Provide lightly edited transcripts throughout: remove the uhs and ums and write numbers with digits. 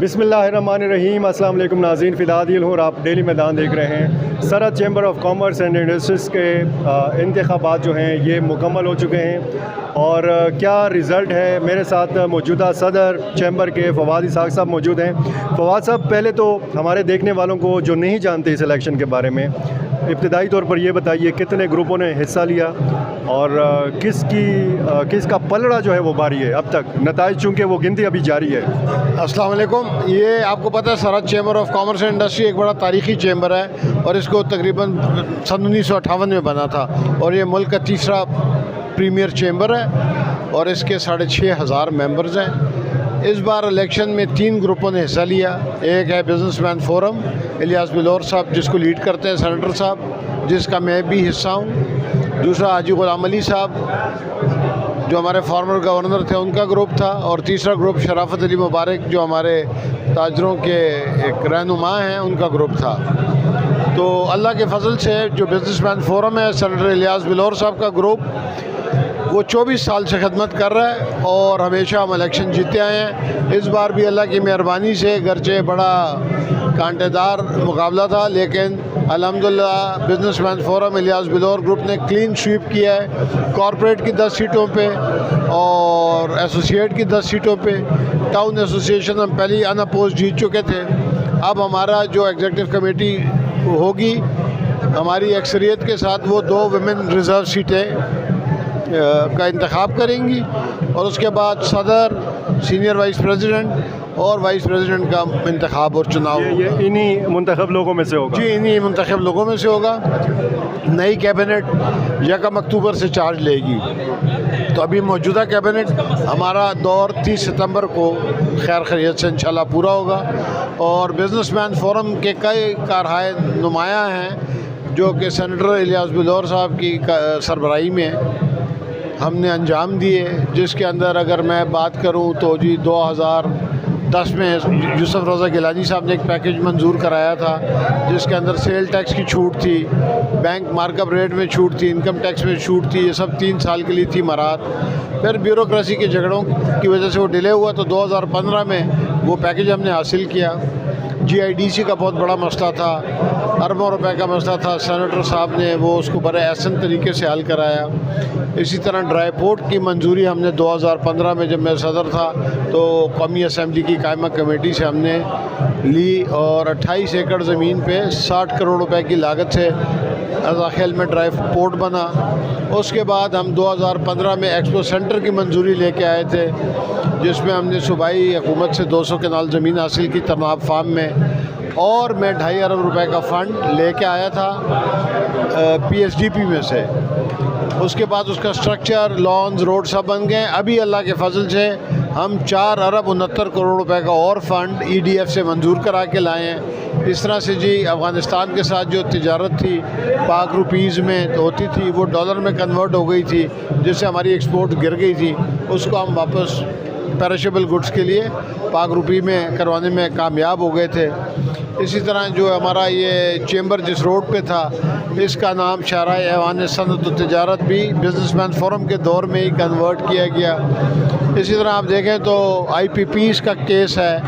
बिस्मिल्लाहिर्रहमानिर्रहीम। अस्सलाम वालेकुम नाज़रीन, फ़िलहाल हूँ और आप डेली मैदान देख रहे हैं। सरहद chamber of commerce and industries के इंतखाबात जो हैं ये मुकम्मल हो चुके हैं और क्या रिज़ल्ट है। मेरे साथ मौजूदा सदर चैम्बर के फ़वाद इसाक़ साहब मौजूद हैं। फ़वाद साहब, पहले तो हमारे देखने वालों को जो नहीं जानते इस इलेक्शन के बारे में, इब्तिदाई तौर पर ये बताइए कितने ग्रुपों ने हिस्सा लिया और किसका पलड़ा जो है वो भारी है अब तक, नताइज चूँकि वो गिनती अभी जारी है। अस्सलाम वालेकुम। ये आपको पता है सरहद chamber of commerce and industry एक बड़ा तारीख़ी चैम्बर है और इसको तकरीबन सन 1958 में बना था और ये मुल्क का तीसरा प्रीमियर चैम्बर है और इसके 6500 मेंबर्स हैं। इस बार इलेक्शन में 3 ग्रुपों ने हिस्सा लिया। एक है बिजनेसमैन फोरम, इलियास बिलौर साहब जिसको लीड करते हैं सेनेटर साहब, जिसका मैं भी हिस्सा हूँ। दूसरा हाजी गुलाम अली साहब जो हमारे फॉर्मर गवर्नर थे, उनका ग्रुप था। और तीसरा ग्रुप शराफत अली मुबारक जो हमारे ताजरों के एक रहनुमा हैं, उनका ग्रुप था। तो अल्लाह के फजल से जो बिजनेसमैन फोरम है, सेनेटर इलियास बिलौर साहब का ग्रुप, वो 24 साल से खिदमत कर रहा है और हमेशा हम इलेक्शन जीते आए हैं। इस बार भी अल्लाह की मेहरबानी से गर्चे बड़ा कांटेदार मुकाबला था, लेकिन अल्हम्दुलिल्लाह businessman forum Ilyas Bilaur group ने क्लीन स्वीप किया है। कॉरपोरेट की 10 सीटों पे और एसोसिएट की 10 सीटों पे। टाउन एसोसिएशन हम पहले ही अनअपोज जीत चुके थे। अब हमारा जो एग्जीक्यूटिव कमेटी होगी हमारी अक्सरियत के साथ, वो 2 वुमेन रिज़र्व सीटें का इंतखाब करेंगी और उसके बाद सदर, सीनियर वाइस प्रेसिडेंट और वाइस प्रेसिडेंट का इंतखाब और चुनाव ये इन्हीं मुंतखब लोगों में से होगा। जी, इन्हीं मुंतखब लोगों में से होगा। नई कैबिनेट 1 अक्टूबर से चार्ज लेगी। तो अभी मौजूदा कैबिनेट हमारा दौर 30 सितंबर को खैर खैरियत से इंशाल्लाह पूरा होगा और बिजनेसमैन फोरम के कई कारहाय नुमाया हैं जो कि सेनेटर इलियास बिलौर साहब की सरबराही में हमने अंजाम दिए, जिसके अंदर अगर मैं बात करूं तो जी 2010 में यूसुफ रज़ा गिलानी साहब ने एक पैकेज मंजूर कराया था जिसके अंदर सेल टैक्स की छूट थी, बैंक मार्कअप रेट में छूट थी, इनकम टैक्स में छूट थी। ये सब 3 साल के लिए थी मराहत। फिर ब्यूरोक्रेसी के झगड़ों की वजह से वो डिले हुआ तो 2015 में वो पैकेज हमने हासिल किया। GIDC का बहुत बड़ा मसला था, अरबों रुपए का मसला था। सेनेटर साहब ने वो उसको बड़े एहसन तरीके से हल कराया। इसी तरह ड्राई पोर्ट की मंजूरी हमने 2015 में, जब मैं सदर था, तो कौमी असम्बली की कायमा कमेटी से हमने ली और 28 एकड़ ज़मीन पे 60 करोड़ रुपए की लागत से अज़ाखेल में ड्राई पोर्ट बना। उसके बाद हम 2015 में एक्सपो सेंटर की मंजूरी लेके आए थे जिसमें हमने सूबाई हुकूमत से 200 कनाल ज़मीन हासिल की तरनाब फार्म में और मैं 2.5 अरब रुपए का फ़ंड लेके आया था PSDP में से। उसके बाद उसका स्ट्रक्चर, लॉन्स, रोड सब बन गए। अभी अल्लाह के फजल से हम 4 अरब 69 करोड़ रुपए का और फ़ंड EDF से मंजूर करा के लाए हैं। इस तरह से जी अफ़गानिस्तान के साथ जो तिजारत थी पाक रुपीज़ में तो होती थी, वो डॉलर में कन्वर्ट हो गई थी, जिससे हमारी एक्सपोर्ट गिर गई थी। उसको हम वापस पेरिशेबल गुड्स के लिए पाक रुपी में करवाने में कामयाब हो गए थे। इसी तरह जो हमारा ये चैम्बर जिस रोड पे था, इसका नाम शाहराह ऐवान सनअत व तिजारत भी बिजनेसमैन फोरम के दौर में ही कन्वर्ट किया गया। इसी तरह आप देखें तो IPPs का केस है,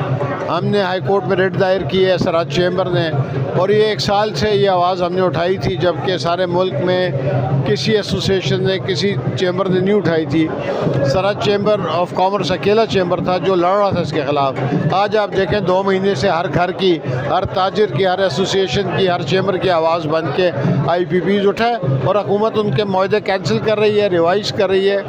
हमने हाई कोर्ट में रेट दायर की है सरहद चैम्बर ने, और ये 1 साल से ये आवाज़ हमने उठाई थी जबकि सारे मुल्क में किसी एसोसिएशन ने, किसी चैम्बर ने नहीं उठाई थी। सरहद चैम्बर ऑफ कॉमर्स अकेला चैम्बर था जो लड़ रहा था इसके ख़िलाफ़। आज आप देखें 2 महीने से हर घर की, हर ताजिर की, हर एसोसिएशन की, हर चैम्बर की आवाज़ बन के IPPs उठाए और हुकूमत उनके मुआहदे कैंसिल कर रही है, रिवाइज़ कर रही है,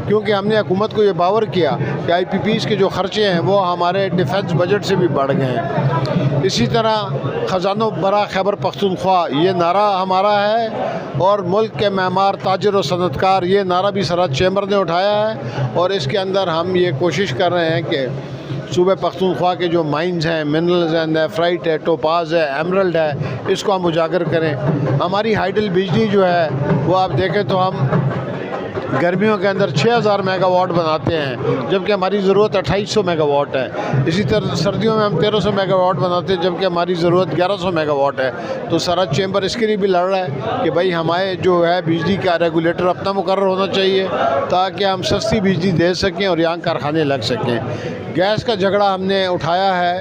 क्योंकि हमने हुकूमत को ये बावर किया कि IPPs के जो ख़र्चे हैं वो हमारे डिफेंस बजट से भी बढ़ गए हैं। इसी तरह ख़जानो बरा खैबर पख्तूनख्वा ये नारा हमारा है और मुल्क के मेमार, ताजिर और सनतकार, ये नारा भी सरहद चैम्बर ने उठाया है। और इसके अंदर हम ये कोशिश कर रहे हैं कि सूबे पख्तूनख्वा के जो माइंस हैं, मिनरल्स हैं, नेफ्राइट है, टोपाज है, एमरल्ड है, इसको हम उजागर करें। हमारी हाइडल बिजली जो है वो आप देखें तो हम गर्मियों के अंदर 6000 मेगावाट बनाते हैं, जबकि हमारी ज़रूरत 2800 मेगावाट है। इसी तरह सर्दियों में हम 1300 मेगावाट बनाते हैं, जबकि हमारी ज़रूरत 1100 मेगावाट है। तो सरहद चैम्बर इसके लिए भी लड़ रहा है कि भाई हमारे जो है बिजली का रेगुलेटर अपना मुकर्रर होना चाहिए, ताकि हम सस्ती बिजली दे सकें और यहाँ कारखाने लग सकें। गैस का झगड़ा हमने उठाया है,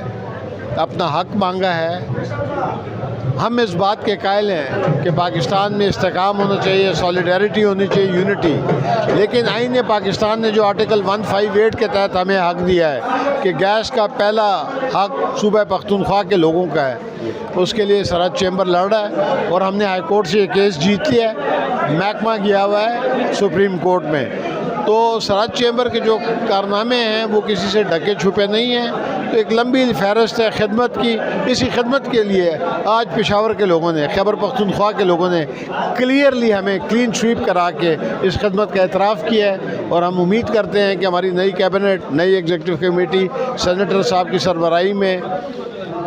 अपना हक मांगा है। हम इस बात के कायल हैं कि पाकिस्तान में इस्तेकाम होना चाहिए, सॉलिडारिटी होनी चाहिए, यूनिटी। लेकिन आईन पाकिस्तान ने जो आर्टिकल 158 के तहत हमें हक दिया है कि गैस का पहला हक सूबा पख्तूनख्वा के लोगों का है, उसके लिए सरहद चैम्बर लड़ रहा है और हमने हाई कोर्ट से ये केस जीत लिया है। महकमा गया हुआ है सुप्रीम कोर्ट में। तो सरहद चैम्बर के जो कारनामे हैं वो किसी से ढके छुपे नहीं हैं। तो एक लंबी फहरिस्त है खिदमत की। इसी खिदमत के लिए आज पेशावर के लोगों ने, खैबर पख्तूनख्वा के लोगों ने क्लियरली हमें क्लीन स्वीप करा के इस खिदमत का एतराफ़ किया है। और हम उम्मीद करते हैं कि हमारी नई कैबिनेट, नई एग्जीक्यूटिव कमेटी सेनेटर साहब की सरबराही में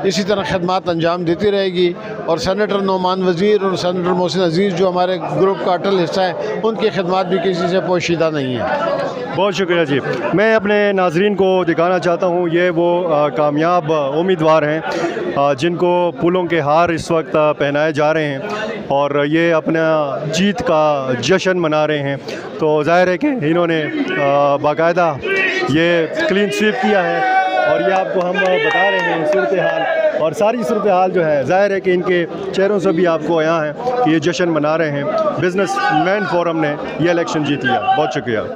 इसी तरह खदमात अंजाम देती रहेगी। और सेनेटर नोमान वज़ीर और सेनेटर मोहसिन अजीज़ जो हमारे ग्रुप का अटल हिस्सा है, उनकी खदमात भी किसी से पोशीदा नहीं है। बहुत शुक्रिया जी। मैं अपने नाजरीन को दिखाना चाहता हूँ, ये वो कामयाब उम्मीदवार हैं जिनको फूलों के हार इस वक्त पहनाए जा रहे हैं और ये अपना जीत का जश्न मना रहे हैं। तो ज़ाहिर है कि इन्होंने बाकायदा ये क्लीन स्वीप किया है और ये आपको हम बता रहे हैं सूरत हाल। और सारी सूरत हाल जो है ज़ाहिर है कि इनके चेहरों से भी आपको यहाँ है कि ये जश्न मना रहे हैं। बिजनेसमैन फोरम ने ये इलेक्शन जीत लिया। बहुत शुक्रिया।